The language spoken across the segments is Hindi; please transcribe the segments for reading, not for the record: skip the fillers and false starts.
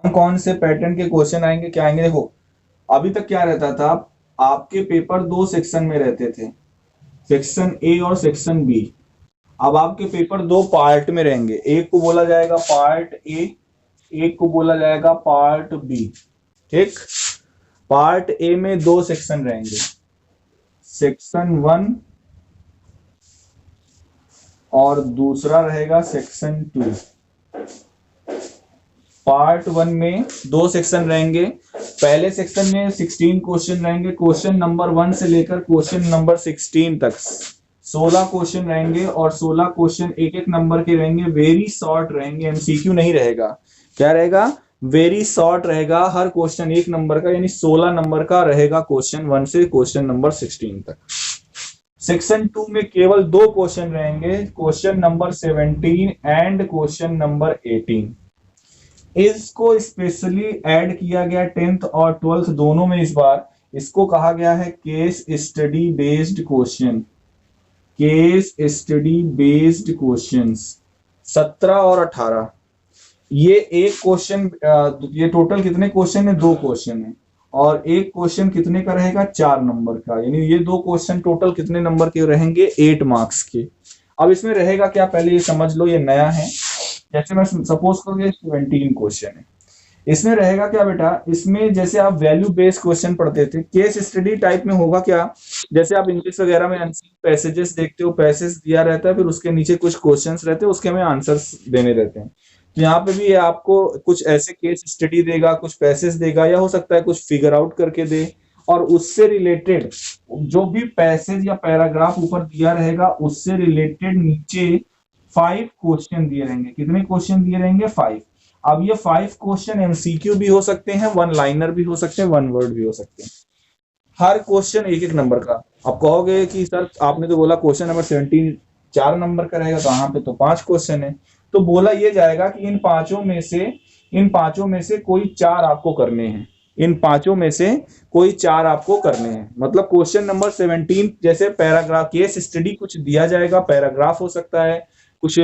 कौन से पैटर्न के क्वेश्चन आएंगे, क्या आएंगे? देखो अभी तक क्या रहता था, आपके पेपर दो सेक्शन में रहते थे, सेक्शन ए और सेक्शन बी। अब आपके पेपर दो पार्ट में रहेंगे, एक को बोला जाएगा पार्ट ए, एक को बोला जाएगा पार्ट बी। ठीक, पार्ट ए में दो सेक्शन रहेंगे, सेक्शन वन और दूसरा रहेगा सेक्शन टू। पार्ट वन में दो सेक्शन रहेंगे, पहले सेक्शन में 16 क्वेश्चन रहेंगे, क्वेश्चन नंबर 1 से लेकर क्वेश्चन नंबर 16 तक 16 क्वेश्चन रहेंगे, और 16 क्वेश्चन एक एक नंबर के रहेंगे, वेरी शॉर्ट रहेंगे, एमसीक्यू नहीं रहेगा। क्या रहेगा? वेरी शॉर्ट रहेगा, हर क्वेश्चन एक नंबर का, यानी 16 नंबर का रहेगा क्वेश्चन 1 से क्वेश्चन नंबर 16 तक। सेक्शन 2 में केवल दो क्वेश्चन रहेंगे, question number 17 and question number 18। इसको स्पेशली ऐड किया गया 10th और 12th दोनों में इस बार। इसको कहा गया है case study based question, case study based questions. 17 और 18 ये एक क्वेश्चन, ये टोटल कितने क्वेश्चन है? दो क्वेश्चन है, और एक क्वेश्चन कितने का रहेगा? 4 नंबर का, यानी ये दो क्वेश्चन टोटल कितने नंबर के रहेंगे? 8 मार्क्स के। अब इसमें रहेगा क्या, पहले ये समझ लो, ये नया है। जैसे मैं सपोज करो ये 17 क्वेश्चन है, इसमें रहेगा क्या बेटा? इसमें जैसे आप वैल्यू बेस्ड क्वेश्चन पढ़ते थे, केस स्टडी टाइप में होगा क्या? जैसे आप इंग्लिश वगैरह में पैसेजेस देखते हो, पैसेज दिया रहता है, फिर उसके नीचे कुछ क्वेश्चंस रहते हैं, उसके हमें आंसर्स देने रहते हैं। तो यहाँ पे भी ये आपको कुछ ऐसे केस स्टडी देगा, कुछ पैसेज देगा, या हो सकता है कुछ फिगर आउट करके दे, और उससे रिलेटेड जो भी पैसेज या पैराग्राफ ऊपर दिया रहेगा उससे रिलेटेड नीचे 5 क्वेश्चन दिए रहेंगे। कितने क्वेश्चन दिए रहेंगे? 5। अब ये 5 क्वेश्चन एमसीक्यू भी हो सकते हैं, वन लाइनर भी हो सकते हैं, वन वर्ड भी हो सकते हैं। हर क्वेश्चन एक एक नंबर का। आप कहोगे कि सर आपने तो बोला क्वेश्चन नंबर 17 4 नंबर का रहेगा, तो यहाँ पे तो 5 क्वेश्चन है। तो बोला ये जाएगा कि इन पांचों में से कोई 4 आपको करने हैं, इन पांचों में से कोई 4 आपको करने हैं। मतलब क्वेश्चन नंबर 17 जैसे पैराग्राफ केस स्टडी कुछ दिया जाएगा, पैराग्राफ हो सकता है, कुछ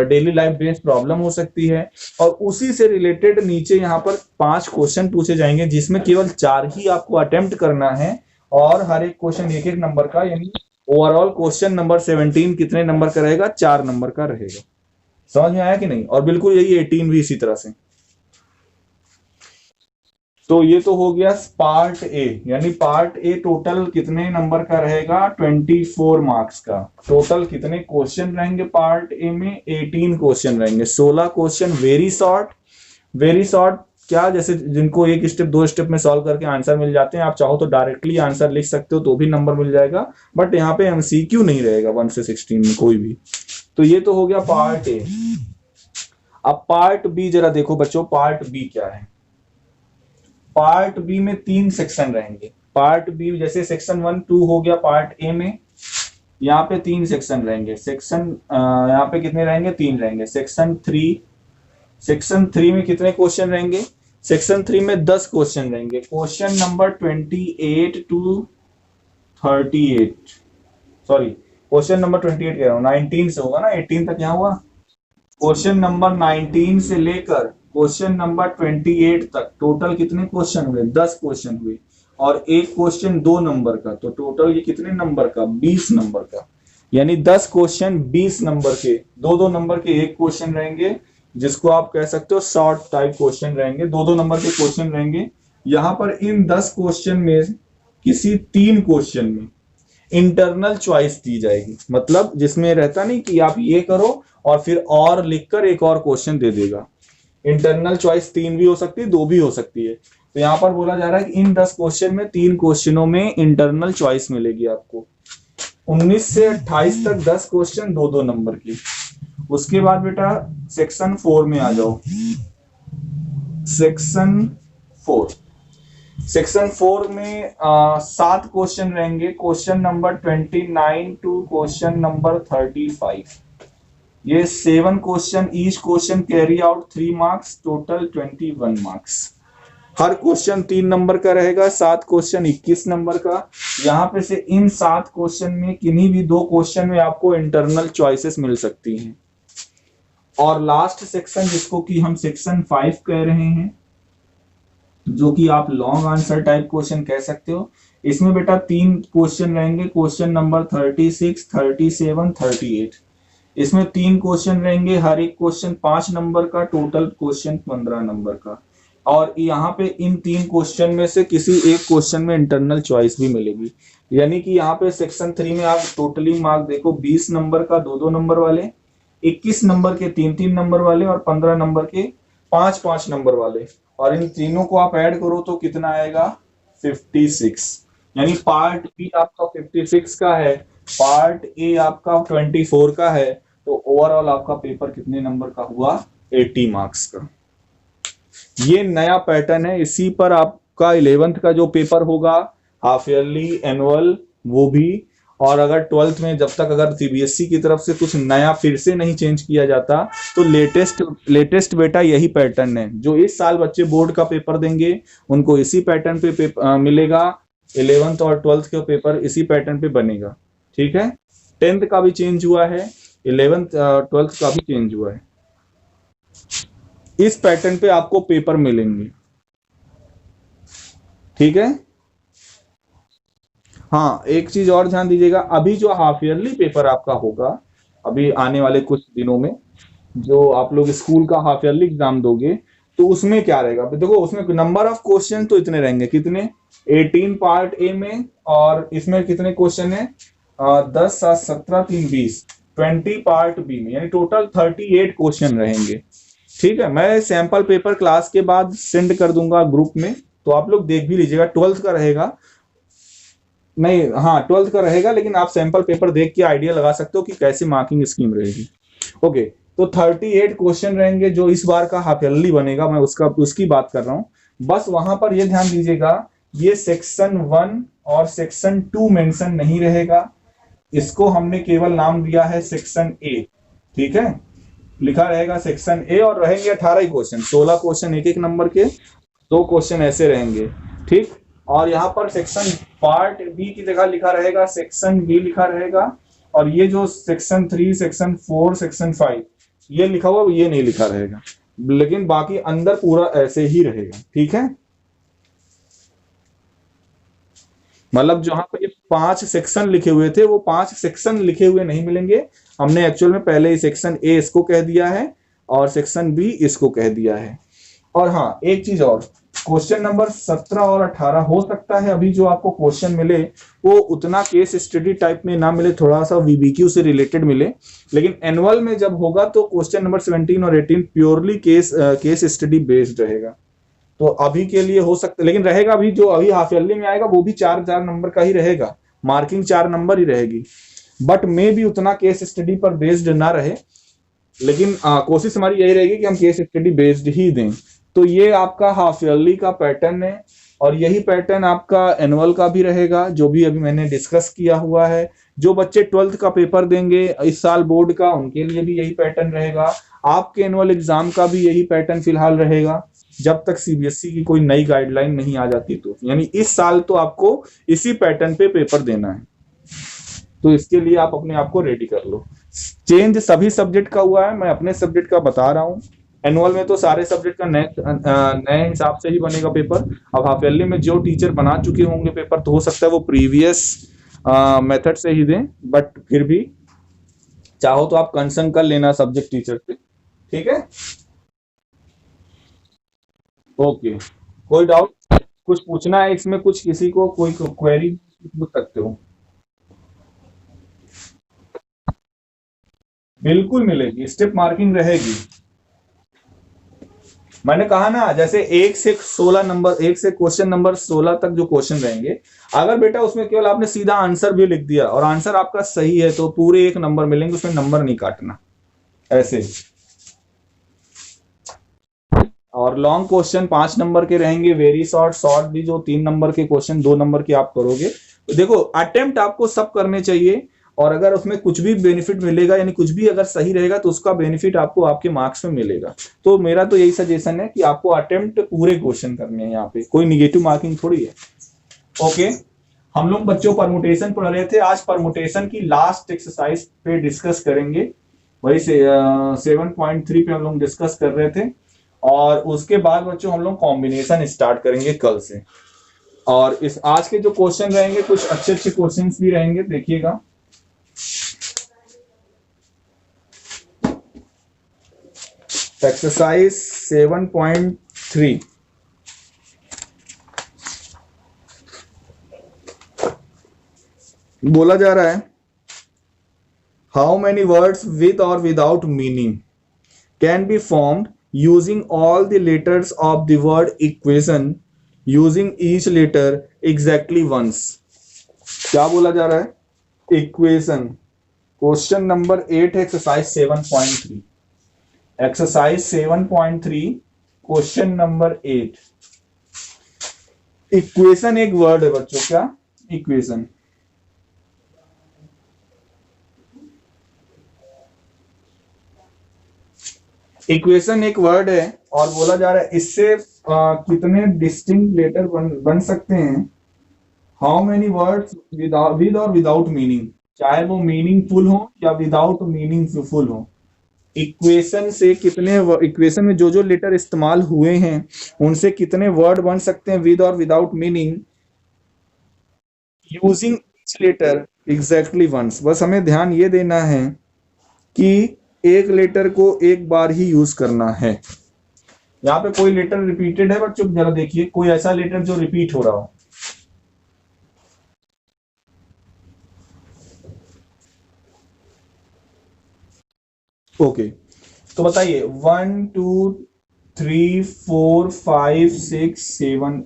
डेली लाइफ बेस्ड प्रॉब्लम हो सकती है, और उसी से रिलेटेड नीचे यहाँ पर 5 क्वेश्चन पूछे जाएंगे, जिसमें केवल 4 ही आपको अटेम्प्ट करना है, और हर एक क्वेश्चन एक एक नंबर का, यानी ओवरऑल क्वेश्चन नंबर 17 कितने नंबर का रहेगा? 4 नंबर का रहेगा। समझ में आया कि नहीं? और बिल्कुल यही 18 भी इसी तरह से। तो ये तो हो गया पार्ट ए, यानी पार्ट ए टोटल कितने नंबर का रहेगा? 24 मार्क्स का। टोटल कितने क्वेश्चन रहेंगे पार्ट ए में? 18 क्वेश्चन रहेंगे, 16 question very short. Very short क्या, जैसे जिनको एक स्टेप दो स्टेप में सॉल्व करके आंसर मिल जाते हैं, आप चाहो तो डायरेक्टली आंसर लिख सकते हो तो भी नंबर मिल जाएगा, बट यहाँ पे एमसीक्यू नहीं रहेगा 1 से 16 में कोई भी। तो ये तो हो गया पार्ट ए। अब पार्ट बी जरा देखो बच्चों, पार्ट बी क्या है? पार्ट बी में 3 सेक्शन रहेंगे। पार्ट बी जैसे सेक्शन 1 2 हो गया पार्ट ए में, यहाँ पे 3 सेक्शन रहेंगे। सेक्शन यहाँ पे कितने रहेंगे? 3 रहेंगे। सेक्शन 3 में कितने क्वेश्चन रहेंगे? सेक्शन 3 में 10 क्वेश्चन रहेंगे, question number 28 to 38, sorry question number 28 कह रहा हूँ, 19 से होगा ना, 18 तक यहाँ हुआ। क्वेश्चन नंबर 19 से लेकर क्वेश्चन नंबर 28 तक टोटल कितने क्वेश्चन हुए? 10 क्वेश्चन हुए, और एक क्वेश्चन 2 नंबर का, तो टोटल ये कितने नंबर का? 20 नंबर का। यानी 10 क्वेश्चन 20 नंबर के, 2-2 नंबर के एक क्वेश्चन रहेंगे, जिसको आप कह सकते हो शॉर्ट टाइप क्वेश्चन रहेंगे, 2-2 नंबर के क्वेश्चन रहेंगे। यहाँ पर इन 10 क्वेश्चन में किसी 3 क्वेश्चन में इंटरनल चॉइस दी जाएगी, मतलब जिसमें रहता नहीं कि आप ये करो और फिर और लिखकर एक और क्वेश्चन दे देगा। इंटरनल चॉइस 3 भी हो सकती है, 2 भी हो सकती है। तो यहाँ पर बोला जा रहा है कि इन 10 क्वेश्चन में 3 क्वेश्चनों में इंटरनल चॉइस मिलेगी आपको। 19 से 28 तक 10 क्वेश्चन 2-2 नंबर की। उसके बाद बेटा सेक्शन 4 में आ जाओ। सेक्शन 4 में 7 क्वेश्चन रहेंगे, question number 29 to question number 35। ये 7 question, each question carry out 3 marks, total 21 marks. हर क्वेश्चन 3 नंबर का रहेगा, 7 क्वेश्चन 21 नंबर का। यहाँ पे से इन 7 क्वेश्चन में किन्हीं भी 2 क्वेश्चन में आपको इंटरनल चॉइसेस मिल सकती हैं। और लास्ट सेक्शन जिसको कि हम सेक्शन 5 कह रहे हैं, जो कि आप लॉन्ग आंसर टाइप क्वेश्चन कह सकते हो। इसमें बेटा 3 क्वेश्चन रहेंगे, क्वेश्चन नंबर 36, 37, 38। इसमें 3 क्वेश्चन रहेंगे, हर एक क्वेश्चन 5 नंबर का, टोटल क्वेश्चन 15 नंबर का। और यहाँ पे इन 3 क्वेश्चन में से किसी एक क्वेश्चन में इंटरनल चॉइस भी मिलेगी। यानी कि यहाँ पे सेक्शन 3 में आप टोटली मार्क देखो, 20 नंबर का 2-2 नंबर वाले, 21 नंबर के 3-3 नंबर वाले, और 15 नंबर के 5-5 नंबर वाले। और इन तीनों को आप ऐड करो तो कितना आएगा, 56। यानी पार्ट बी आपका 56 का है, पार्ट ए आपका 24 का है, तो ओवरऑल आपका पेपर कितने नंबर का हुआ, 80 मार्क्स का। ये नया पैटर्न है, इसी पर आपका 11th का जो पेपर होगा, हाफ ईयरली, एनुअल, वो भी। और अगर 12th में जब तक अगर सीबीएसई की तरफ से कुछ नया फिर से नहीं चेंज किया जाता, तो लेटेस्ट बेटा यही पैटर्न है। जो इस साल बच्चे बोर्ड का पेपर देंगे उनको इसी पैटर्न पे मिलेगा। 11th और 12th का पेपर इसी पैटर्न पे बनेगा, ठीक है। 10th का भी चेंज हुआ है, 11th 12th का भी चेंज हुआ है। इस पैटर्न पे आपको पेपर मिलेंगे, ठीक है। हाँ, एक चीज और ध्यान दीजिएगा, अभी जो हाफ ईयरली पेपर आपका होगा, अभी आने वाले कुछ दिनों में जो आप लोग स्कूल का हाफ ईयरली एग्जाम दोगे, तो उसमें क्या रहेगा, देखो उसमें नंबर ऑफ क्वेश्चन तो इतने रहेंगे, कितने, 18 पार्ट ए में, और इसमें कितने क्वेश्चन है, 10, 7, 17, 3, 20, 20 पार्ट बी में, यानी टोटल 38 क्वेश्चन रहेंगे, ठीक है। मैं सैंपल पेपर क्लास के बाद सेंड कर दूंगा ग्रुप में, तो आप लोग देख भी लीजिएगा। 12th का रहेगा, नहीं, हाँ 12th का रहेगा, लेकिन आप सैंपल पेपर देख के आइडिया लगा सकते हो कि कैसे मार्किंग स्कीम रहेगी। ओके, तो 38 क्वेश्चन रहेंगे जो इस बार का हाफ ईयरली बनेगा, मैं उसकी बात कर रहा हूँ। बस वहां पर ये ध्यान दीजिएगा, ये सेक्शन 1 और सेक्शन 2 मेंशन नहीं रहेगा, इसको हमने केवल नाम दिया है सेक्शन ए, ठीक है। लिखा रहेगा सेक्शन ए, और रहेंगे 18 ही क्वेश्चन, 16 क्वेश्चन एक एक नंबर के, 2 क्वेश्चन ऐसे रहेंगे, ठीक। और यहाँ पर सेक्शन पार्ट बी की जगह लिखा रहेगा सेक्शन बी लिखा रहेगा, और ये जो सेक्शन 3, सेक्शन 4, सेक्शन 5 ये लिखा हुआ, ये नहीं लिखा रहेगा, लेकिन बाकी अंदर पूरा ऐसे ही रहेगा, ठीक है। मतलब जहां पर ये 5 सेक्शन लिखे हुए थे, वो 5 सेक्शन लिखे हुए नहीं मिलेंगे। हमने एक्चुअल में पहले ही सेक्शन ए इसको कह दिया है और सेक्शन बी इसको कह दिया है। और हाँ, एक चीज और, क्वेश्चन नंबर 17 और 18 हो सकता है अभी जो आपको क्वेश्चन मिले वो उतना केस स्टडी टाइप में ना मिले, थोड़ा सा वीबीक्यू से रिलेटेड मिले, लेकिन एनुअल में जब होगा तो क्वेश्चन नंबर 17 और 18 प्योरली केस स्टडी बेस्ड रहेगा। तो अभी के लिए हो सकता है, लेकिन रहेगा अभी जो अभी हाफ ईयरली में आएगा वो भी 4-4 नंबर का ही रहेगा, मार्किंग 4 नंबर ही रहेगी, बट मे भी उतना केस स्टडी पर बेस्ड ना रहे, लेकिन कोशिश हमारी यही रहेगी कि हम केस स्टडी बेस्ड ही दें। तो ये आपका हाफ ईयरली का पैटर्न है, और यही पैटर्न आपका एनुअल का भी रहेगा, जो भी अभी मैंने डिस्कस किया हुआ है। जो बच्चे 12th का पेपर देंगे इस साल बोर्ड का, उनके लिए भी यही पैटर्न रहेगा। आपके एनुअल एग्जाम का भी यही पैटर्न फिलहाल रहेगा, जब तक सीबीएसई की कोई नई गाइडलाइन नहीं आ जाती, तो यानी इस साल तो आपको इसी पैटर्न पे पेपर देना है, तो इसके लिए आप अपने आप को रेडी कर लो। चेंज सभी सब्जेक्ट का हुआ है, मैं अपने सब्जेक्ट का बता रहा हूँ। एनुअल में तो सारे सब्जेक्ट का नए हिसाब से ही बनेगा पेपर। अब हाफ ईयरली में जो टीचर बना चुके होंगे पेपर, तो हो सकता है वो प्रीवियस मेथड से ही दें, बट फिर भी चाहो तो आप कंसर्न कर लेना सब्जेक्ट टीचर से, ठीक है। ओके, कोई डाउट, कुछ पूछना है इसमें, कुछ किसी को कोई क्वेरी पूछ सकते हो। बिल्कुल मिलेगी, स्टेप मार्किंग रहेगी। मैंने कहा ना, जैसे 1 से 16 नंबर, 1 से क्वेश्चन नंबर 16 तक जो क्वेश्चन रहेंगे, अगर बेटा उसमें केवल आपने सीधा आंसर भी लिख दिया और आंसर आपका सही है, तो पूरे 1 नंबर मिलेंगे, उसमें नंबर नहीं काटना, ऐसे। और लॉन्ग क्वेश्चन 5 नंबर के रहेंगे, वेरी शॉर्ट, शॉर्ट भी जो 3 नंबर के क्वेश्चन 2 नंबर के आप करोगे। तो देखो, अटेम्प्ट आपको सब करने चाहिए, और अगर उसमें कुछ भी बेनिफिट मिलेगा, यानी कुछ भी अगर सही रहेगा, तो उसका बेनिफिट आपको आपके मार्क्स में मिलेगा। तो मेरा तो यही सजेशन है कि आपको अटेम्प्ट पूरे क्वेश्चन करने हैं, यहाँ पे कोई निगेटिव मार्किंग थोड़ी है। ओके, हम लोग बच्चों परमुटेशन पढ़ रहे थे, आज परमुटेशन की लास्ट एक्सरसाइज पे डिस्कस करेंगे, वही से 7.3 पे हम लोग डिस्कस कर रहे थे। और उसके बाद बच्चों हम लोग कॉम्बिनेशन स्टार्ट करेंगे कल से। और इस आज के जो क्वेश्चन रहेंगे कुछ अच्छे अच्छे क्वेश्चंस भी रहेंगे, देखिएगा। एक्सरसाइज 7.3 बोला जा रहा है, हाउ मेनी वर्ड्स विद और without meaning can be formed using all the letters of the word equation using each letter exactly once. क्या बोला जा रहा है? Equation, question number 8 exercise 7.3। Exercise 7.3 question number 8। Equation एक वर्ड है बच्चों, क्या? इक्वेशन। इक्वेशन एक वर्ड है और बोला जा रहा है इससे कितने डिस्टिंक्ट लेटर बन सकते हैं। हाउ मेनी वर्ड्स विद और विदाउट मीनिंग, चाहे वो मीनिंगफुल हो या विदाउट मीनिंगफुल हो। इक्वेशन से कितने, इक्वेशन में जो जो लेटर इस्तेमाल हुए हैं उनसे कितने वर्ड बन सकते हैं विद और without meaning using each letter exactly once. बस हमें ध्यान ये देना है कि एक लेटर को एक बार ही यूज करना है। यहाँ पे कोई लेटर रिपीटेड है बच्चों? जरा देखिए कोई ऐसा लेटर जो रिपीट हो रहा हो। ओके, तो बताइए 1 2 3 4 5 6 7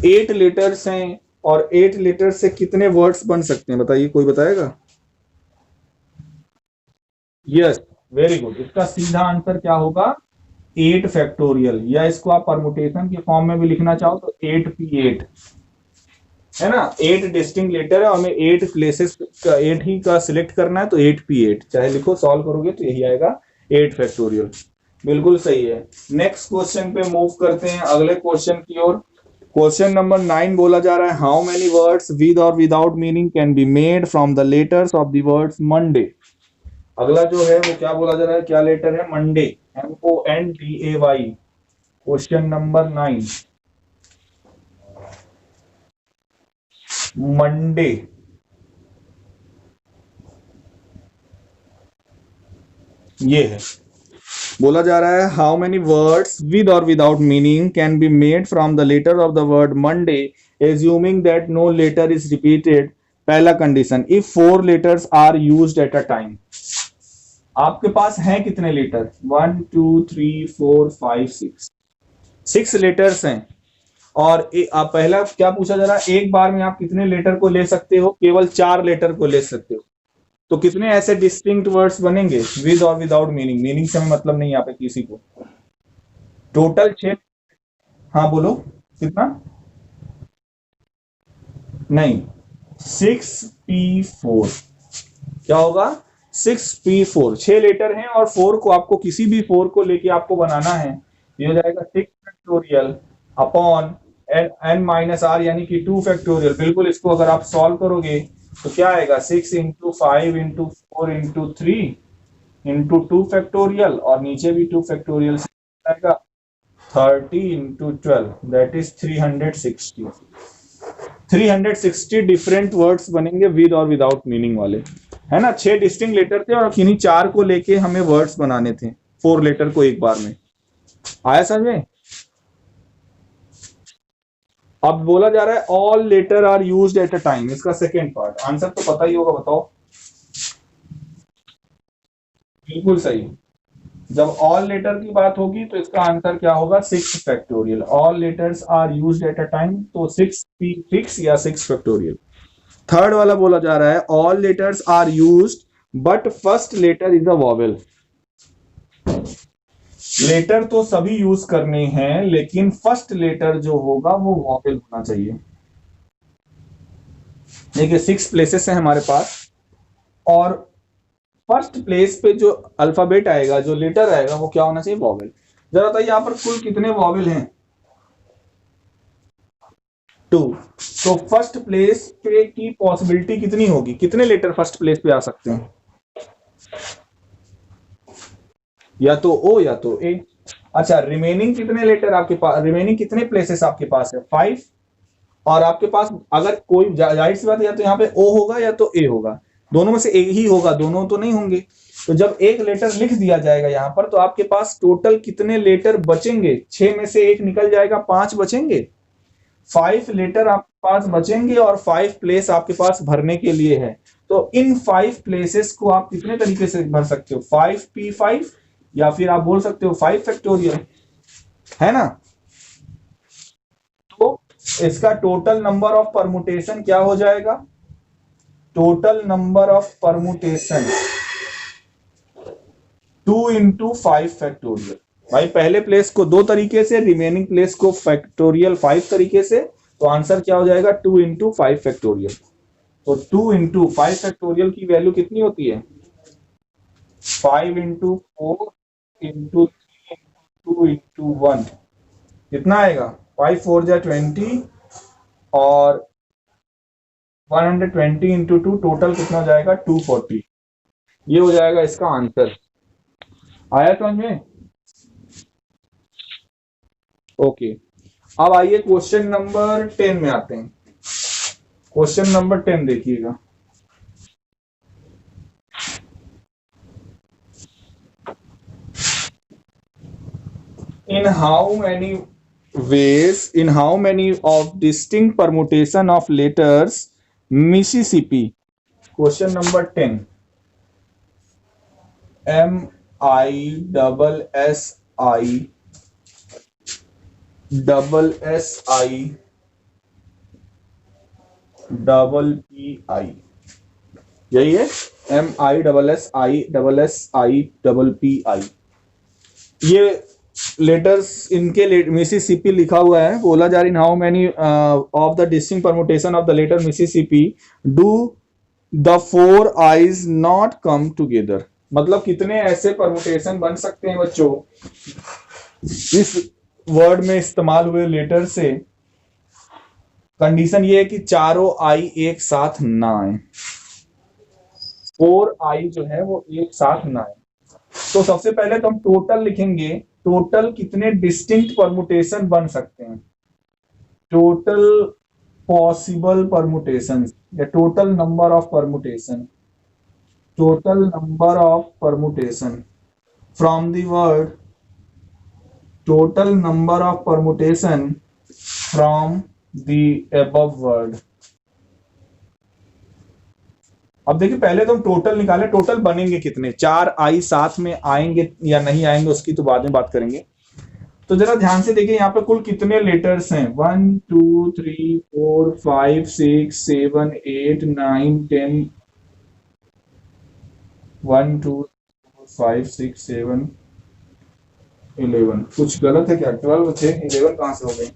8 लेटर्स हैं और 8 लेटर से कितने वर्ड्स बन सकते हैं बताइए, कोई बताएगा? Yes, very good. इसका सीधा आंसर क्या होगा? 8 फैक्टोरियल, या इसको आप परमुटेशन के फॉर्म में भी लिखना चाहो तो 8p8 है ना। 8 डिस्टिंक्ट लेटर है और हमें 8 प्लेसेस का 8 ही का सिलेक्ट करना है, तो 8p8 चाहे लिखो, सॉल्व करोगे तो यही आएगा 8 फैक्टोरियल। बिल्कुल सही है। नेक्स्ट क्वेश्चन पे मूव करते हैं, अगले क्वेश्चन की ओर। क्वेश्चन नंबर 9 बोला जा रहा है, हाउ मेनी वर्ड्स विद और without meaning can be made from the letters of the words Monday. अगला जो है वो क्या बोला जा रहा है, क्या लेटर है? Monday, MONDAY। Question number 9 Monday. ये है, बोला जा रहा है हाउ मेनी वर्ड्स विद और without meaning can be made from the letter of the word Monday assuming that no letter is repeated. पहला condition, if 4 letters are used at a time. आपके पास हैं कितने लेटर? 1 2 3 4 5 6 लेटर्स हैं और आप पहला क्या पूछा जा रहा है, एक बार में आप कितने लेटर को ले सकते हो? केवल 4 लेटर को ले सकते हो। तो कितने ऐसे डिस्टिंक्ट वर्ड्स बनेंगे विद और विदाउट मीनिंग? मीनिंग से हमें मतलब नहीं यहाँ पे किसी को। टोटल 6। हाँ बोलो कितना? नहीं, 6p4। क्या होगा? 6p4। 6 लेटर हैं और 4 को आपको किसी भी 4 को लेके आपको बनाना है। ये हो जाएगा 6 factorial upon n minus r यानी कि 2 फैक्टोरियल। बिल्कुल, इसको अगर आप सॉल्व करोगे तो क्या आएगा? 6 into 5 into 4 into 3 into 2 factorial और नीचे भी 2 फैक्टोरियल से आएगा 30 into 12 that is 360। 360 different words बनेंगे विद और विदाउट मीनिंग वाले, है ना। 6 डिस्टिंक्ट लेटर थे और किन्हीं 4 को लेके हमें वर्ड्स बनाने थे, 4 लेटर को एक बार में। आया समझ में? अब बोला जा रहा है all letter are used at a time. इसका सेकेंड पार्ट, आंसर तो पता ही होगा, बताओ। बिल्कुल सही। जब ऑल लेटर की बात होगी तो इसका आंसर क्या होगा? 6 factorial. All letters are used at a time, तो 6 या 6 फैक्टोरियल। थर्ड वाला बोला जा रहा है all letters are used but first letter is a vowel. Letter तो सभी यूज करने हैं लेकिन फर्स्ट लेटर जो होगा वो वॉवेल होना चाहिए। देखिए 6 प्लेसेस हैं हमारे पास और फर्स्ट प्लेस पे जो अल्फाबेट आएगा, जो लेटर आएगा, वो क्या होना चाहिए? वॉवेल। जरा बताइए यहाँ पर कुल कितने वॉवेल हैं? 2। तो फर्स्ट प्लेस पे की पॉसिबिलिटी कितनी होगी? कितने लेटर फर्स्ट प्लेस पे आ सकते हैं? या तो ओ या तो ए। अच्छा, रिमेनिंग कितने लेटर आपके पास, रिमेनिंग कितने प्लेसेस आपके पास है? 5। और आपके पास अगर कोई जाहिर सी बात है, या तो यहाँ पे ओ होगा या तो ए होगा, दोनों में से एक ही होगा, दोनों तो नहीं होंगे। तो जब एक लेटर लिख दिया जाएगा यहाँ पर, तो आपके पास टोटल कितने लेटर बचेंगे? 6 में से एक निकल जाएगा, 5 बचेंगे। 5 लेटर आपके पास बचेंगे और 5 प्लेस आपके पास भरने के लिए है। तो इन 5 प्लेसेस को आप कितने तरीके से भर सकते हो? 5p5, या फिर आप बोल सकते हो 5 फैक्टोरियल, है ना। तो इसका टोटल नंबर ऑफ परमुटेशन क्या हो जाएगा? Total number of permutation 2 into 5 factorial. भाई पहले प्लेस को 2 तरीके से, रिमेनिंग प्लेस को फैक्टोरियल 5 तरीके से, तो आंसर क्या हो जाएगा? 2 इंटू 5 फैक्टोरियल। तो 2 इंटू 5 फैक्टोरियल की वैल्यू कितनी होती है? 5 इंटू 4 इंटू 3 इंटू 2 इंटू 1, कितना आएगा? 5 4 जा 20, और 120 इंटू 2, टोटल कितना हो जाएगा? 240। ये हो जाएगा इसका आंसर। आया समझ में? ओके, अब आइए क्वेश्चन नंबर 10 में आते हैं। क्वेश्चन नंबर 10 देखिएगा। In how many of distinct permutation of letters Mississippi? Question number 10. MISSI यही है, MISSI ये लेटर्स, इनके मिसिसिपी लिखा हुआ है। बोला जा रही, how many of the distinct permutation of the letter Mississippi do the 4 I's not come together. मतलब कितने ऐसे परमुटेशन बन सकते हैं बच्चों इस वर्ड में इस्तेमाल हुए लेटर से। कंडीशन ये है कि चारों आई एक साथ ना आए, 4 आई जो है वो एक साथ ना आए। तो सबसे पहले तो हम टोटल लिखेंगे, टोटल कितने डिस्टिंक्ट परमुटेशन बन सकते हैं, टोटल पॉसिबल परमुटेशन, या total number of permutation, total number of permutation from the word, total number of permutation from the above word. अब देखिए, पहले तो हम टोटल निकालें, टोटल बनेंगे कितने, 4 आई साथ में आएंगे या नहीं आएंगे उसकी तो बाद में बात करेंगे। तो जरा ध्यान से देखिए यहाँ पे कुल कितने लेटर्स हैं, 1 2 3 4 5 6 7 8 9 10, 1 2 5 6 7 11। कुछ गलत है क्या? 12 थे, 11 कहां से हो गए?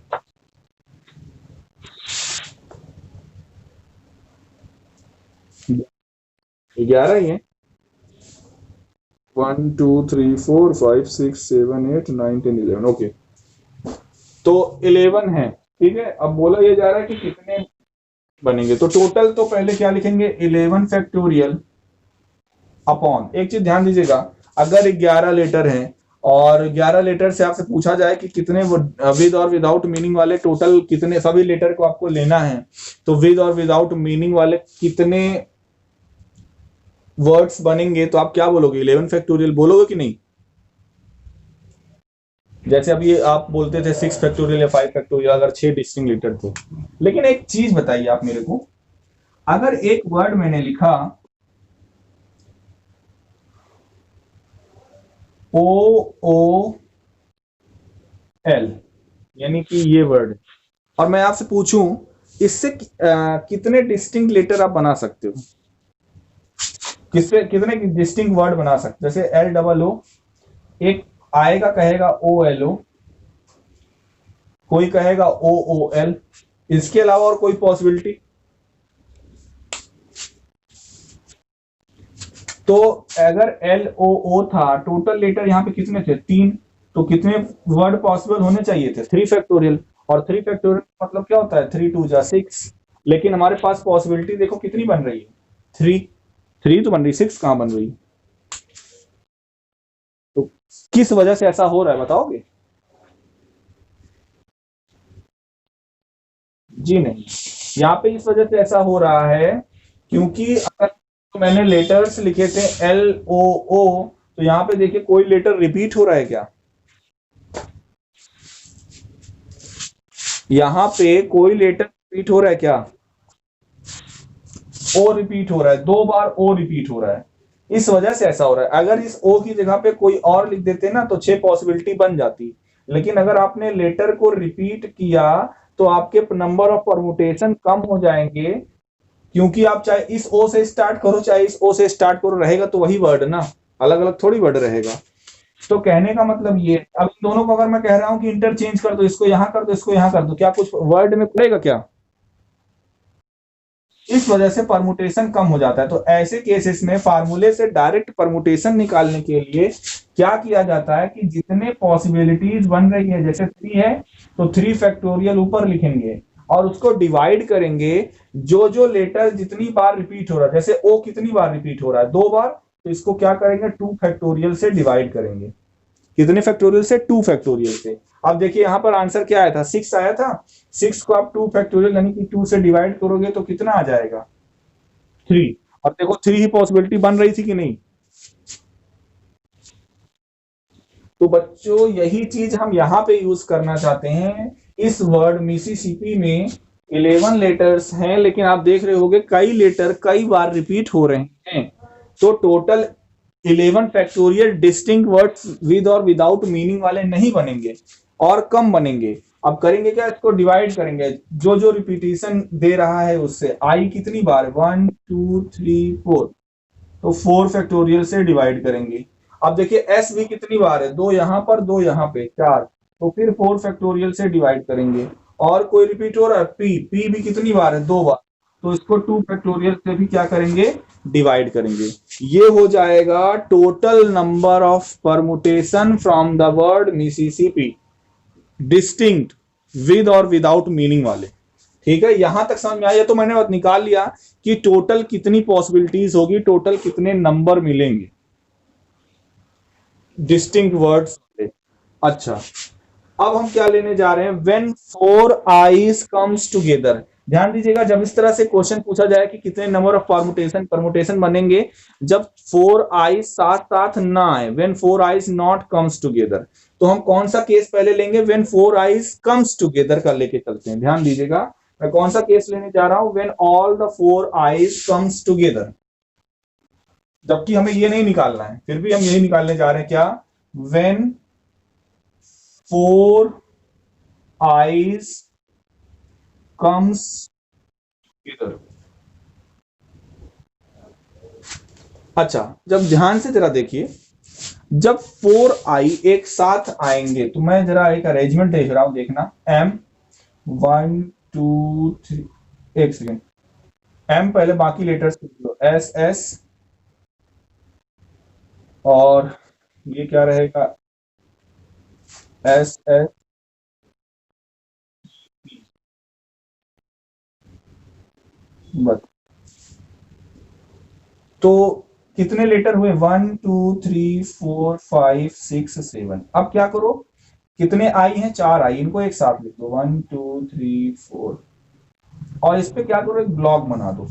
ग्यारह ही है। 1 2 3 4 5 6 7 8 9 10 11। ओके, तो 11 है, ठीक है। अब बोला ये जा रहा है कि कितने बनेंगे, तो टोटल तो पहले क्या लिखेंगे, 11 फैक्टोरियल अपॉन, एक चीज ध्यान दीजिएगा, अगर 11 लेटर हैं और 11 लेटर से आपसे पूछा जाए कि कितने विद और विदाउट मीनिंग वाले, टोटल कितने, सभी लेटर को आपको लेना है, तो विद और विदाउट मीनिंग वाले कितने वर्ड्स बनेंगे, तो आप क्या बोलोगे? 11 फैक्टोरियल बोलोगे कि नहीं? जैसे अभी आप बोलते थे 6 फैक्टोरियल या 5 फैक्टोरियल, अगर 6 डिस्टिंक्ट लेटर थे। लेकिन एक चीज बताइए आप मेरे को, अगर एक वर्ड मैंने लिखा OOL, यानी कि ये वर्ड, और मैं आपसे पूछूं इससे कितने डिस्टिंक्ट लेटर आप बना सकते हो, किससे कितने डिस्टिंक्ट वर्ड बना सकते? जैसे LOO, एक आएगा कहेगा OLO, कोई कहेगा OOL, इसके अलावा और कोई पॉसिबिलिटी? तो अगर LOO था, टोटल लेटर यहाँ पे कितने थे? 3, तो कितने वर्ड पॉसिबल होने चाहिए थे? 3 फैक्टोरियल, और 3 फैक्टोरियल मतलब क्या होता है, 3 2 जा 6। लेकिन हमारे पास पॉसिबिलिटी देखो कितनी बन रही है, 3 तो बन रही, 6 कहां बन रही? तो किस वजह से ऐसा हो रहा है बताओगे? जी नहीं, यहाँ पे इस वजह से ऐसा हो रहा है क्योंकि अगर तो मैंने लेटर्स लिखे थे LOO, तो यहाँ पे देखिए कोई लेटर रिपीट हो रहा है क्या? यहाँ पे कोई लेटर रिपीट हो रहा है क्या? ओ रिपीट हो रहा है, 2 बार ओ रिपीट हो रहा है, इस वजह से ऐसा हो रहा है। अगर इस ओ की जगह पे कोई और लिख देते ना तो 6 पॉसिबिलिटी बन जाती, लेकिन अगर आपने लेटर को रिपीट किया तो आपके नंबर ऑफ परमुटेशन कम हो जाएंगे, क्योंकि आप चाहे इस ओ से स्टार्ट करो चाहे इस ओ से स्टार्ट करो, रहेगा तो वही वर्ड ना, अलग अलग थोड़ी वर्ड रहेगा। तो कहने का मतलब ये, अब इन दोनों को अगर मैं कह रहा हूं कि इंटरचेंज कर दो, इसको यहां कर दो इसको यहां कर दो, क्या कुछ वर्ड में पड़ेगा क्या? इस वजह से परमुटेशन कम हो जाता है। तो ऐसे केसेस में फार्मूले से डायरेक्ट परमुटेशन निकालने के लिए क्या किया जाता है कि जितने पॉसिबिलिटीज बन रही है, जैसे 3 है तो 3 फैक्टोरियल ऊपर लिखेंगे और उसको डिवाइड करेंगे, जो जो लेटर जितनी बार रिपीट हो रहा है, जैसे ओ कितनी बार रिपीट हो रहा है 2 बार, तो इसको क्या करेंगे 2 फैक्टोरियल से डिवाइड करेंगे। कितने फैक्टोरियल से? 2 फैक्टोरियल से। अब देखिए यहां पर आंसर क्या आया था? 6 आया था। 6 को आप 2 फैक्टोरियल यानी कि 2 से डिवाइड करोगे तो कितना आ जाएगा? 3। और देखो 3 ही पॉसिबिलिटी बन रही थी कि नहीं? तो बच्चों यही चीज हम यहाँ पे यूज करना चाहते हैं। इस वर्ड मिसिसिपी में 11 लेटर्स हैं, लेकिन आप देख रहे होगे कई लेटर कई बार रिपीट हो रहे हैं, तो total 11 factorial distinct words with और विदाउट मीनिंग वाले नहीं बनेंगे और कम बनेंगे। अब करेंगे क्या? इसको डिवाइड करेंगे, जो जो रिपीटेशन दे रहा है उससे। आई कितनी बार? 1 2 3 4, तो 4 फैक्टोरियल से डिवाइड करेंगे। अब देखिए एस भी कितनी बार है? 2 यहां पर 2 यहां पे 4, तो फिर 4 फैक्टोरियल से डिवाइड करेंगे। और कोई रिपीट हो रहा है? पी भी कितनी बार है? 2 बार, तो इसको 2 फैक्टोरियल से भी क्या करेंगे? डिवाइड करेंगे। ये हो जाएगा total number of permutation from the word Mississippi, distinct with और विदाउट मीनिंग वाले। ठीक है, यहां तक समझ में आया? तो मैंने निकाल लिया कि टोटल कितनी पॉसिबिलिटीज होगी, टोटल कितने नंबर मिलेंगे डिस्टिंक्ट वर्ड्स। अच्छा, अब हम क्या लेने जा रहे हैं? When 4 I's comes together. ध्यान दीजिएगा, जब इस तरह से क्वेश्चन पूछा जाए कि कितने नंबर ऑफ परमुटेशन बनेंगे, जब 4 आईज साथ साथ ना आए, when 4 I's not comes together, तो हम कौन सा केस पहले लेंगे? व्हेन 4 आईज कम्स टुगेदर का लेके चलते हैं। ध्यान दीजिएगा, मैं कौन सा केस लेने जा रहा हूं? When all the 4 I's comes together, जबकि हमें ये नहीं निकालना है, फिर भी हम यही निकालने जा रहे हैं। क्या? When 4 I's comes together. अच्छा, जब ध्यान से जरा देखिए, जब 4 आई एक साथ आएंगे तो मैं जरा एक अरेंजमेंट देख रहा हूं, देखना। M 1 2 3, एक सेकेंड, M पहले बाकी लेटर्स S S, और ये क्या रहेगा? S S बस। तो कितने लेटर हुए? 1 2 3 4 5 6 7। अब क्या करो, कितने आई हैं? 4 आई, इनको एक साथ लिख दो, 1 2 3 4, और इस पे क्या करो? एक ब्लॉक बना दो।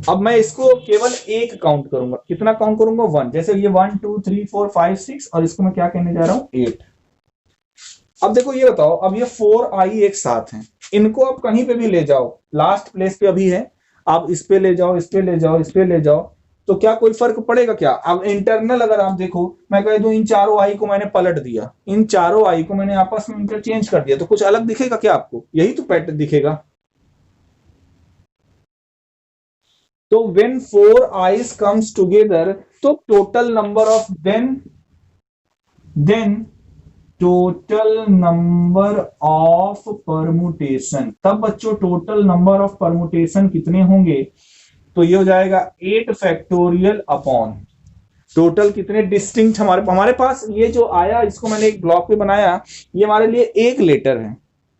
अब मैं इसको केवल एक काउंट करूंगा। कितना काउंट करूंगा? 1। जैसे ये 1 2 3 4 5 6, और इसको मैं क्या कहने जा रहा हूं? 8। अब देखो ये बताओ, अब ये 4 आई एक साथ हैं, इनको आप कहीं पे भी ले जाओ, लास्ट प्लेस पे अभी है, आप इस पे ले जाओ, इस पे ले जाओ, इस पे ले जाओ, तो क्या कोई फर्क पड़ेगा क्या? अब इंटरनल अगर आप देखो, मैं कह दूं इन चारों आई को मैंने पलट दिया, इन चारों आई को मैंने आपस में इंटरचेंज कर दिया, तो कुछ अलग दिखेगा क्या आपको? यही तो पैटर्न दिखेगा। तो व्हेन 4 आईज कम्स टुगेदर, तो total number of then total number of permutation, तब बच्चों टोटल नंबर ऑफ परमुटेशन कितने होंगे? तो ये हो जाएगा 8 फैक्टोरियल अपॉन टोटल कितने डिस्टिंक्ट हमारे हमारे पास ये जो आया, इसको मैंने एक ब्लॉक पे बनाया, ये हमारे लिए एक लेटर है।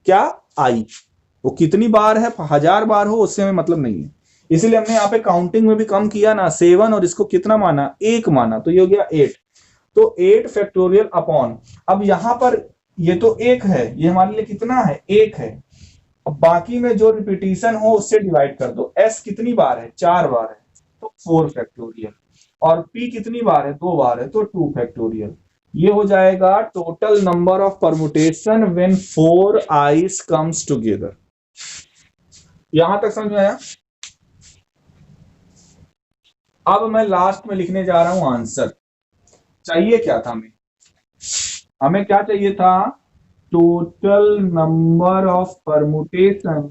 क्या? आई। वो कितनी बार है, 1000 बार हो, उससे हमें मतलब नहीं है। इसीलिए हमने यहाँ पे काउंटिंग में भी कम किया ना, 7, और इसको कितना माना? 1 माना, तो ये हो गया 8। तो 8 फैक्टोरियल अपॉन, अब यहां पर ये तो 1 है, ये हमारे लिए कितना है? 1 है। अब बाकी में जो रिपीटिशन हो उससे डिवाइड कर दो। एस कितनी बार है, 4 बार है, तो 4 फैक्टोरियल। और पी कितनी बार है, 2 बार है, तो 2 फैक्टोरियल। ये हो जाएगा total number of permutation when 4 ice comes together. यहां तक समझ में आया? अब मैं लास्ट में लिखने जा रहा हूं आंसर। चाहिए क्या था हमें? हमें क्या चाहिए था? Total number of permutation,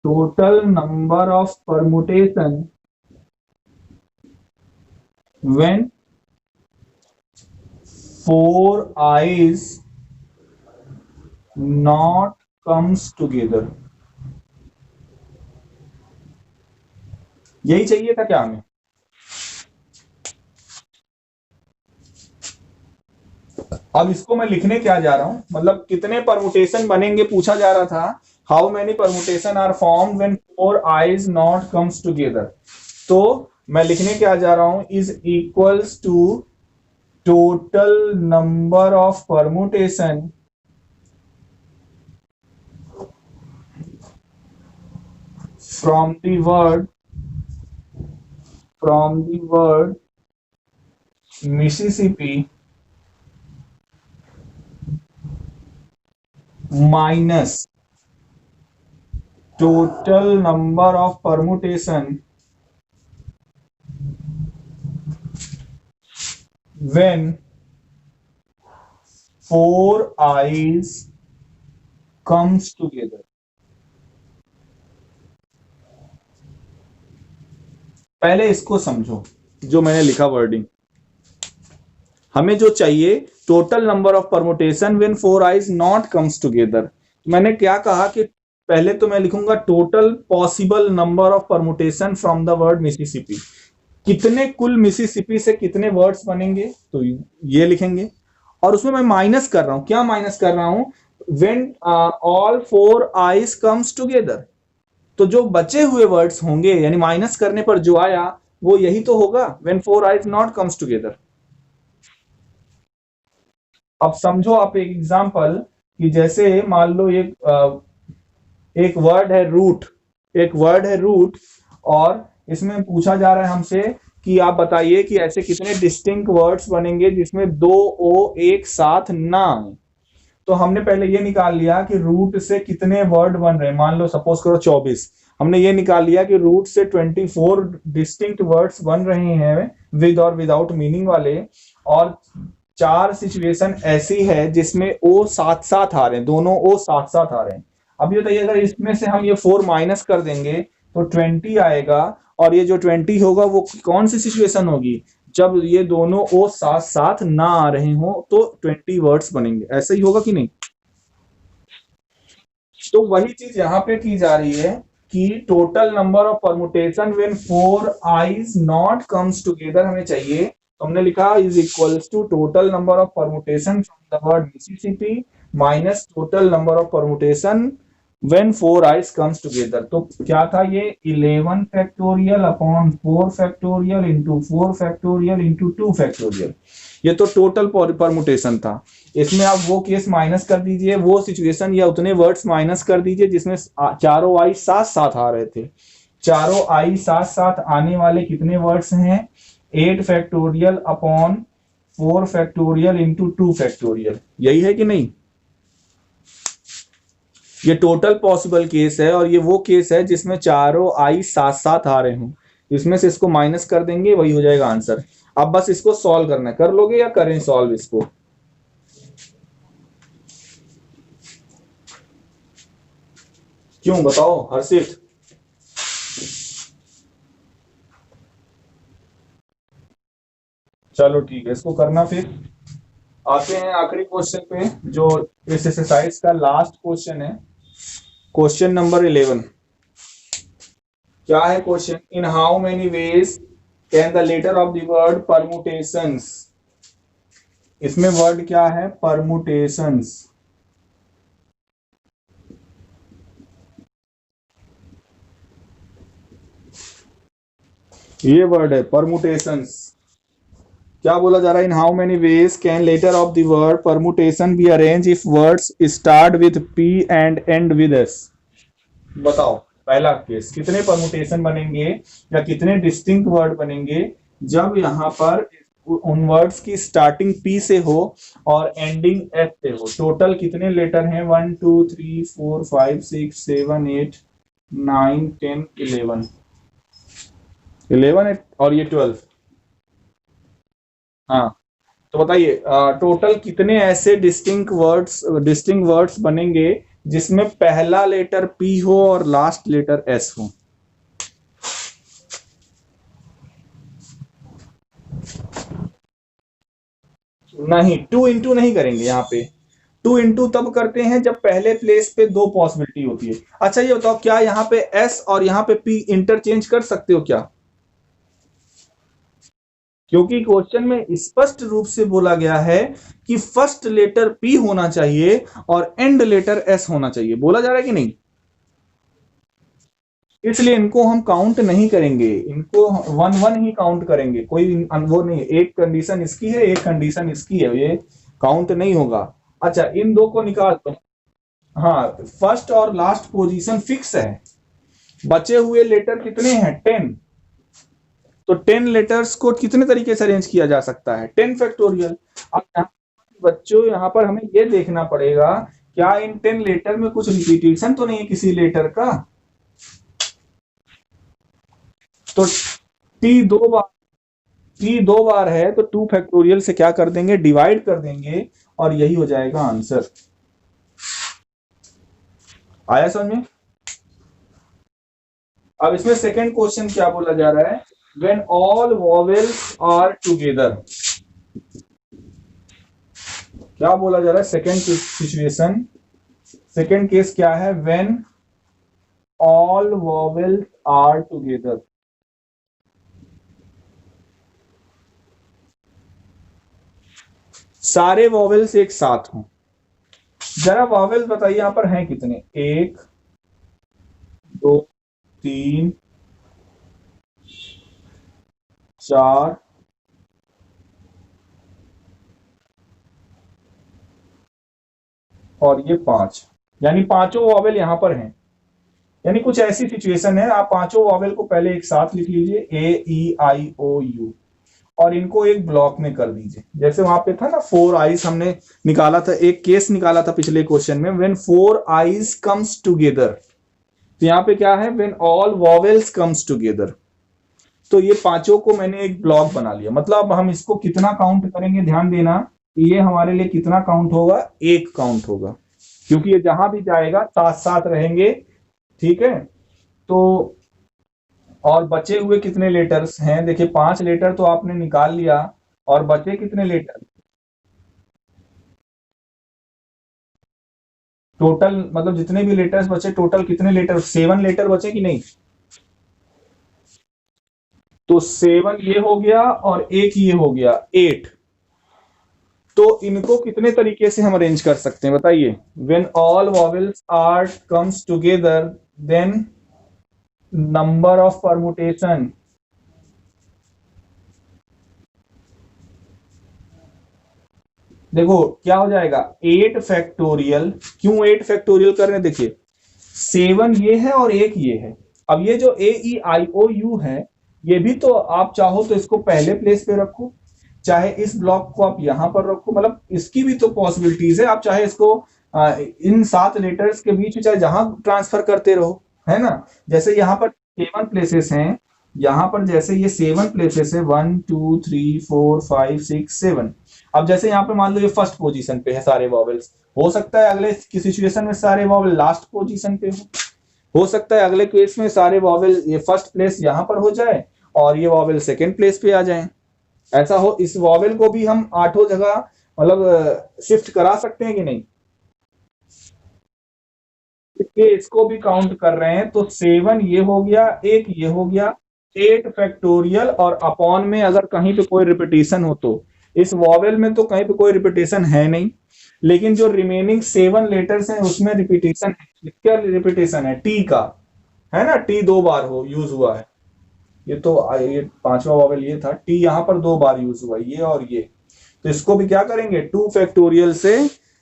total number of permutation when 4 i's not comes together। यही चाहिए था क्या हमें? अब इसको मैं लिखने क्या जा रहा हूं, मतलब कितने परमुटेशन बनेंगे पूछा जा रहा था। How many permutation are form when 4 I's not comes together. तो मैं लिखने क्या जा रहा हूं, is equals to total number of permutation from the word Mississippi minus total number of permutation when 4 i's comes together। पहले इसको समझो जो मैंने लिखा वर्डिंग। हमें जो चाहिए total number of permutation when 4 I's not comes together. मैंने क्या कहा कि पहले तो मैं लिखूंगा total possible number of permutation from the word Mississippi. कितने कुल मिसिसिपी से कितने वर्ड्स बनेंगे, तो ये लिखेंगे। और उसमें मैं माइनस कर रहा हूं, क्या माइनस कर रहा हूं? When all 4 I's comes together. तो जो बचे हुए वर्ड्स होंगे, यानी माइनस करने पर जो आया वो यही तो होगा, when 4 I's not comes together. अब समझो आप एक एग्जांपल कि जैसे मान लो एक वर्ड है रूट, एक वर्ड है रूट, और इसमें पूछा जा रहा है हमसे कि आप बताइए कि ऐसे कितने डिस्टिंक्ट वर्ड्स बनेंगे जिसमें 2 ओ एक साथ ना आए। तो हमने पहले ये निकाल लिया कि रूट से कितने वर्ड बन रहे हैं। मान लो सपोज करो 24, हमने ये निकाल लिया कि रूट से 24 डिस्टिंक्ट वर्ड्स बन रहे हैं विद और विदाउट मीनिंग वाले। और 4 सिचुएशन ऐसी है जिसमें ओ साथ साथ आ रहे हैं, दोनों ओ साथ साथ आ रहे हैं। अब ये बताइए अगर इसमें से हम ये 4 माइनस कर देंगे तो 20 आएगा। और ये जो 20 होगा वो कौन सी सिचुएशन होगी, जब ये दोनों ओ साथ साथ ना आ रहे हो, तो 20 वर्ड्स बनेंगे। ऐसा ही होगा कि नहीं? तो वही चीज यहाँ पे की जा रही है कि total number of permutation when 4 I's not comes together हमें चाहिए। तो हमने लिखा is equals to total number of permutation from the word Mississippi minus total number of permutation when 4 I's comes together. तो क्या था ये, 11 factorial upon 4 factorial into 4 factorial into 2 factorial. ये तो टोटल परमुटेशन था। इसमें आप वो केस माइनस कर दीजिए, वो सिचुएशन या उतने वर्ड्स माइनस कर दीजिए जिसमें चारों आई साथ साथ आ रहे थे। चारों आई साथ साथ आने वाले कितने वर्ड्स हैं, 8 factorial upon 4 factorial into 2 factorial. यही है कि नहीं? ये टोटल पॉसिबल केस है और ये वो केस है जिसमें चारों आई साथ साथ आ रहे हों। इसमें से इसको माइनस कर देंगे, वही हो जाएगा आंसर। अब बस इसको सॉल्व करना है, कर लोगे या करें सॉल्व इसको? क्यों बताओ हर्षित? चलो ठीक है, इसको करना। फिर आते हैं आखिरी क्वेश्चन पे जो इस एक्सरसाइज का लास्ट क्वेश्चन है, क्वेश्चन नंबर 11। क्या है question? In how many ways can the letter of the word permutations. इसमें वर्ड क्या है, परमुटेशंस। ये वर्ड है परमुटेशंस। क्या बोला जा रहा है? इन how many ways can letter of the word permutation be arrange if words start with P and and with S. बताओ पहला केस, कितने परमुटेशन बनेंगे या कितने डिस्टिंक्ट वर्ड बनेंगे जब यहाँ पर उन वर्ड्स की स्टार्टिंग पी से हो और एंडिंग एफ से हो। टोटल कितने लेटर हैं? 1 2 3 4 5 6 7 8 9 10 11 11 और ये 12। हाँ, तो बताइए टोटल कितने ऐसे डिस्टिंक्ट वर्ड्स बनेंगे जिसमें पहला लेटर पी हो और लास्ट लेटर एस हो? नहीं, 2 इंटू नहीं करेंगे यहाँ पे। 2 इंटू तब करते हैं जब पहले प्लेस पे दो पॉसिबिलिटी होती है। अच्छा ये बताओ, क्या यहाँ पे एस और यहाँ पे पी इंटरचेंज कर सकते हो क्या? क्योंकि क्वेश्चन में स्पष्ट रूप से बोला गया है कि फर्स्ट लेटर पी होना चाहिए और एंड लेटर एस होना चाहिए। बोला जा रहा है कि नहीं? इसलिए इनको हम काउंट नहीं करेंगे, इनको वन वन ही काउंट करेंगे। कोई वो नहीं, एक कंडीशन इसकी है एक कंडीशन इसकी है, ये काउंट नहीं होगा। अच्छा इन दो को निकाल दो। हाँ, फर्स्ट और लास्ट पोजीशन फिक्स है। बचे हुए लेटर कितने हैं? 10। तो 10 लेटर्स को कितने तरीके से अरेंज किया जा सकता है? 10 फैक्टोरियल। अब बच्चों यहाँ पर हमें ये देखना पड़ेगा, क्या इन 10 लेटर में कुछ रिपीटेशन तो नहीं है किसी लेटर का? तो टी दो बार है तो 2 फैक्टोरियल से क्या कर देंगे? डिवाइड कर देंगे और यही हो जाएगा आंसर। आया समझ में? अब इसमें सेकंड क्वेश्चन क्या बोला जा रहा है? When all vowels are together. क्या बोला जा रहा है? सेकंड सिचुएशन, सेकंड केस क्या है? When all vowels are together. सारे वॉवेल्स एक साथ हों। जरा वॉवेल्स बताइए यहां पर हैं कितने? 1 2 3 4 और ये 5, यानी पांचों वॉवेल यहां पर हैं। यानी कुछ ऐसी सिचुएशन है, आप पांचों वॉवेल को पहले एक साथ लिख लीजिए, ए ई आई ओ यू, और इनको एक ब्लॉक में कर दीजिए। जैसे वहां पे था ना 4 आईज, हमने निकाला था, एक केस निकाला था पिछले क्वेश्चन में, व्हेन 4 आईज कम्स टुगेदर। तो यहाँ पे क्या है? When all vowels comes together. तो ये पांचों को मैंने एक ब्लॉक बना लिया। मतलब हम इसको कितना काउंट करेंगे? ध्यान देना, ये हमारे लिए कितना काउंट होगा? 1 काउंट होगा, क्योंकि ये जहां भी जाएगा साथ साथ रहेंगे। ठीक है, तो और बचे हुए कितने लेटर्स हैं? देखिए 5 लेटर तो आपने निकाल लिया, और बचे कितने लेटर टोटल? मतलब जितने भी लेटर्स बचे टोटल कितने लेटर? 7 लेटर बचे कि नहीं? तो 7 ये हो गया और एक ये हो गया, 8। तो इनको कितने तरीके से हम अरेंज कर सकते हैं बताइए? When all vowels are comes together, then number of permutation. देखो क्या हो जाएगा? 8 फैक्टोरियल। क्यों 8 फैक्टोरियल कर रहे हैं? देखिए 7 ये है और एक ये है। अब ये जो ए ई आई ओ यू है, ये भी तो आप चाहो तो इसको पहले प्लेस पे रखो, चाहे इस ब्लॉक को आप यहां पर रखो। मतलब इसकी भी तो पॉसिबिलिटीज है। आप चाहे इसको इन 7 लेटर्स के बीच चाहे जहां ट्रांसफर करते रहो, है ना? जैसे यहाँ पर 7 प्लेसेस हैं, यहाँ पर जैसे ये 7 प्लेसेस है, 1 2 3 4 5 6 7। अब जैसे यहाँ पे मान लो ये फर्स्ट पोजीशन पे है सारे वॉवेल्स, हो सकता है अगले की सिचुएशन में सारे वॉवेल लास्ट पोजीशन पे हो सकता है अगले केस में सारे वॉवेल ये फर्स्ट प्लेस यहां पर हो जाए और ये वॉवेल सेकंड प्लेस पे आ जाए। ऐसा हो, इस वॉवेल को भी हम 8 जगह मतलब शिफ्ट करा सकते हैं कि नहीं? इसलिए इसको भी काउंट कर रहे हैं। तो 7 ये हो गया, एक ये हो गया, 8 फैक्टोरियल, और अपॉन में अगर कहीं पे कोई रिपीटेशन हो तो इस वॉवेल में तो कहीं पे कोई रिपीटेशन है नहीं, लेकिन जो रिमेनिंग 7 लेटर्स हैं उसमें रिपीटेशन है। क्या रिपीटेशन है? टी का, है ना? टी 2 बार हो यूज हुआ है। ये तो ये पांचवा वॉवेल ये था, टी यहां पर 2 बार यूज हुआ, ये और ये। तो इसको भी क्या करेंगे? 2 फैक्टोरियल से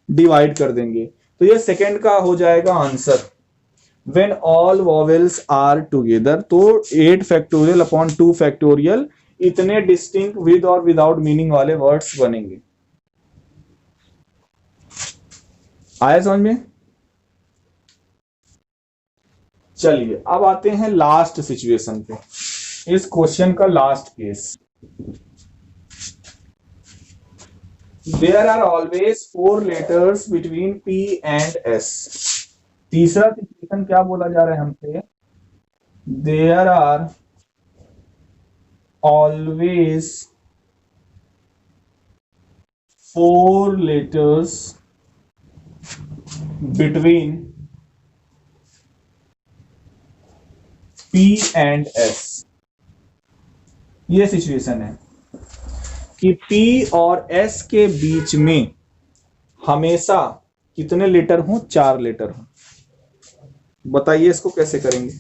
डिवाइड कर देंगे। तो ये सेकंड का हो जाएगा answer. When all vowels are together, तो 8 फैक्टोरियल अपॉन 2 फैक्टोरियल इतने डिस्टिंक्ट विद और विदाउट मीनिंग वाले वर्ड्स बनेंगे। आया समझ में? चलिए अब आते हैं लास्ट सिचुएशन पे, इस क्वेश्चन का last case. There are always 4 letters between P and S। तीसरा सिचुएशन क्या बोला जा रहा है हमसे? There are always 4 letters between P and S। ये सिचुएशन है कि P और S के बीच में हमेशा कितने लेटर हों? 4 लेटर हों। बताइए इसको कैसे करेंगे?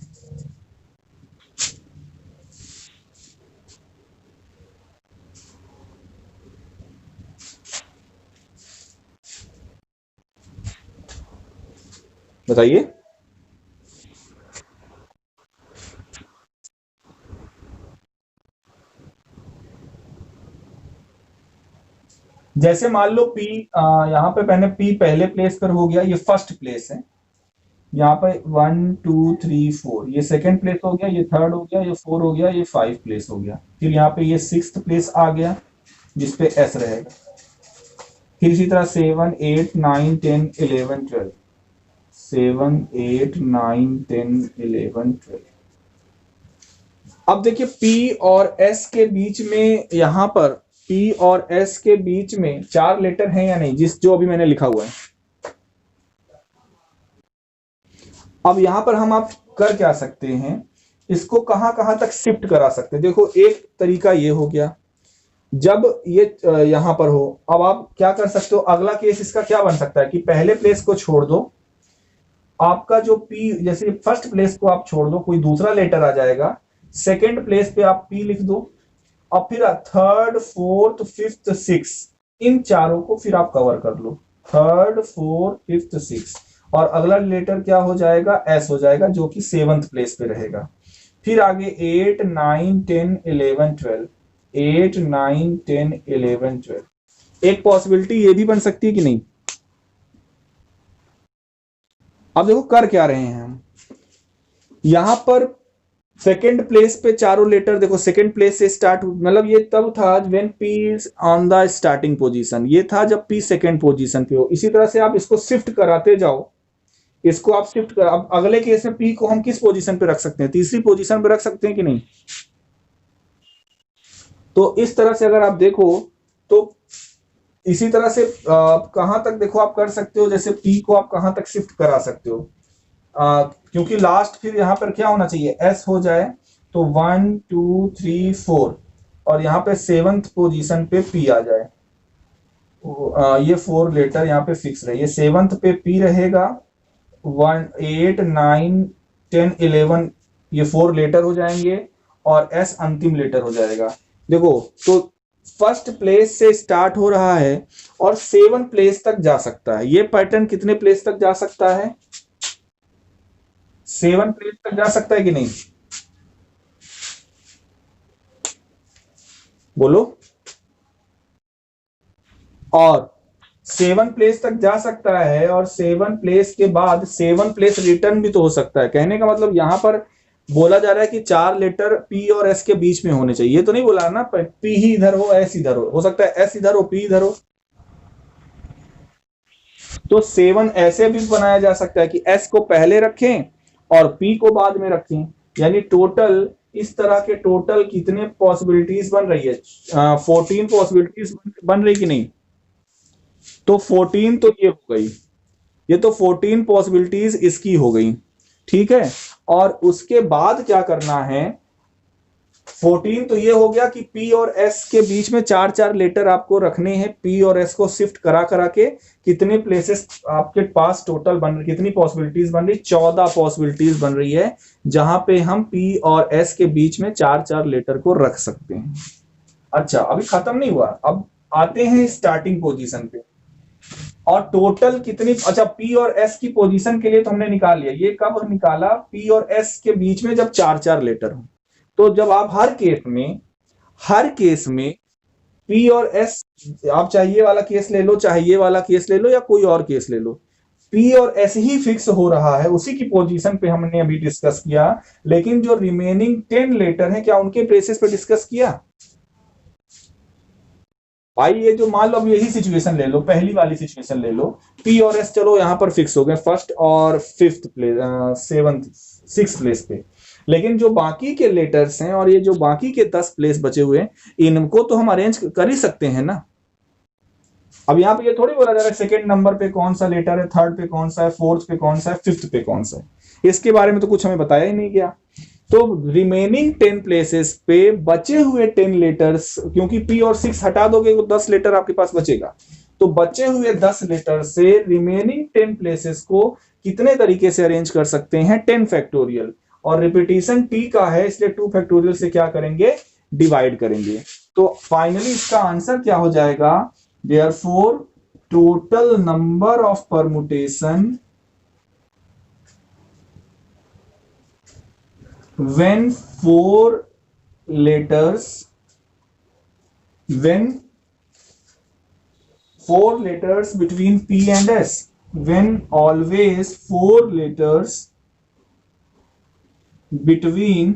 बताइए। जैसे मान लो P, यहाँ पे मैंने P पहले प्लेस पर हो गया, ये फर्स्ट प्लेस है। यहाँ पे 1 2 3 4, ये सेकंड प्लेस हो गया, ये थर्ड हो गया, ये 4 हो गया, ये 5 प्लेस हो गया। फिर यहाँ पे ये 6th प्लेस आ गया जिसपे S रहेगा। फिर इसी तरह 7 8 9 10 11 12, 7 8 9 10 11 12। अब देखिए P और S के बीच में, यहाँ पर P और S के बीच में 4 लेटर हैं या नहीं, जो अभी मैंने लिखा हुआ है। अब यहां पर हम आप कर क्या सकते हैं, इसको कहां कहां तक शिफ्ट करा सकते हैं। देखो एक तरीका ये हो गया, जब ये यहां पर हो, अब आप क्या कर सकते हो, अगला केस इसका क्या बन सकता है कि पहले प्लेस को छोड़ दो, आपका जो P, जैसे फर्स्ट प्लेस को आप छोड़ दो, कोई दूसरा लेटर आ जाएगा, सेकेंड प्लेस पे आप P लिख दो, और फिर थर्ड फोर्थ फिफ्थ सिक्स, इन चारों को फिर आप कवर कर लो, थर्ड फोर्थ फिफ्थ सिक्स, और अगला लेटर क्या हो जाएगा? S हो जाएगा, जो कि 7th प्लेस पे रहेगा। फिर आगे 8 9 10 11 12, 8 9 10 11 12। एक पॉसिबिलिटी ये भी बन सकती है कि नहीं? अब देखो कर क्या रहे हैं हम, यहां पर सेकेंड प्लेस पे चारों लेटर, देखो सेकेंड प्लेस से स्टार्ट, मतलब ये तब था when P is on the starting position, ये था जब P सेकेंड पोजीशन पे हो। इसी तरह से आप इसको शिफ्ट कराते जाओ, इसको आप शिफ्ट कर, अब अगले केस में P को हम किस पोजीशन पे रख सकते हैं? तीसरी पोजीशन पे रख सकते हैं कि नहीं? तो इस तरह से अगर आप देखो तो इसी तरह से कहां तक देखो आप कर सकते हो, जैसे P को आप कहां तक शिफ्ट करा सकते हो, क्योंकि लास्ट फिर यहां पर क्या होना चाहिए? S हो जाए, तो 1 2 3 4, और यहाँ पे 7th पोजीशन पे P आ जाए। ये 4 लेटर यहाँ पे फिक्स रहे, ये 7th पे P रहेगा, 1 8 9 10 11, ये 4 लेटर हो जाएंगे, और S अंतिम लेटर हो जाएगा। देखो तो फर्स्ट प्लेस से स्टार्ट हो रहा है और 7 प्लेस तक जा सकता है। ये पैटर्न कितने प्लेस तक जा सकता है? 7 प्लेस तक जा सकता है कि नहीं? बोलो। और 7 प्लेस तक जा सकता है, और 7 प्लेस के बाद 7 प्लेस रिटर्न भी तो हो सकता है। कहने का मतलब यहां पर बोला जा रहा है कि 4 लेटर P और S के बीच में होने चाहिए। ये तो नहीं बोला ना P ही इधर हो, S इधर हो सकता है S इधर हो, P इधर हो। तो 7 ऐसे भी बनाया जा सकता है कि S को पहले रखें और P को बाद में रखें, यानी टोटल इस तरह के टोटल कितने पॉसिबिलिटीज बन रही है? 14 पॉसिबिलिटीज बन रही कि नहीं? तो 14 तो ये हो गई, ये तो 14 पॉसिबिलिटीज इसकी हो गई, ठीक है। और उसके बाद क्या करना है? 14 तो ये हो गया कि P और S के बीच में 4 लेटर आपको रखने हैं। P और S को शिफ्ट करा करा के कितने प्लेसेस आपके पास टोटल बन रही, कितनी पॉसिबिलिटीज बन रही? 14 पॉसिबिलिटीज बन रही है, जहां पे हम P और S के बीच में 4 लेटर को रख सकते हैं। अच्छा, अभी खत्म नहीं हुआ, अब आते हैं स्टार्टिंग पोजीशन पे। और टोटल कितनी, अच्छा पी और एस की पोजीशन के लिए तो हमने निकाल लिया, ये कब निकाला, पी और एस के बीच में जब 4-4 लेटर हो। तो जब आप हर केस में पी और एस, आप चाहे ये वाला केस ले लो, चाहे ये वाला केस ले लो, या कोई और केस ले लो, पी और एस ही फिक्स हो रहा है, उसी की पोजीशन पे हमने अभी डिस्कस किया। लेकिन जो रिमेनिंग 10 लेटर हैं, क्या उनके प्लेसेस पे डिस्कस किया भाई? ये जो मान लो, अब यही सिचुएशन ले लो, पहली वाली सिचुएशन ले लो, पी और एस चलो यहां पर फिक्स हो गए फर्स्ट और fifth place, seventh six place पे। लेकिन जो बाकी के लेटर्स हैं और ये जो बाकी के 10 प्लेस बचे हुए हैं, इनको तो हम अरेंज कर ही सकते हैं ना। अब यहाँ पे ये थोड़ी बोला जा रहा है सेकंड नंबर पे कौन सा लेटर है, थर्ड पे कौन सा है, फोर्थ पे कौन सा है, फिफ्थ पे कौन सा है, इसके बारे में तो कुछ हमें बताया ही नहीं गया। तो रिमेनिंग 10 प्लेसेस पे बचे हुए 10 लेटर्स, क्योंकि पी और 6 हटा दोगे वो 10 लेटर आपके पास बचेगा, तो बचे हुए 10 लेटर से रिमेनिंग 10 प्लेसेस को कितने तरीके से अरेंज कर सकते हैं, 10 फैक्टोरियल, और रिपीटिशन टी का है इसलिए 2 फैक्टोरियल से क्या करेंगे, डिवाइड करेंगे। तो फाइनली इसका आंसर क्या हो जाएगा, therefore total number of permutation when four letters between P and S, when always 4 letters between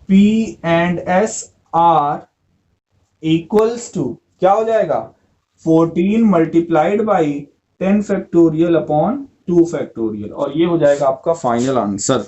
P and S are equals to, क्या हो जाएगा, 14 multiplied by 10 factorial upon 2 factorial, और ये हो जाएगा आपका फाइनल आंसर।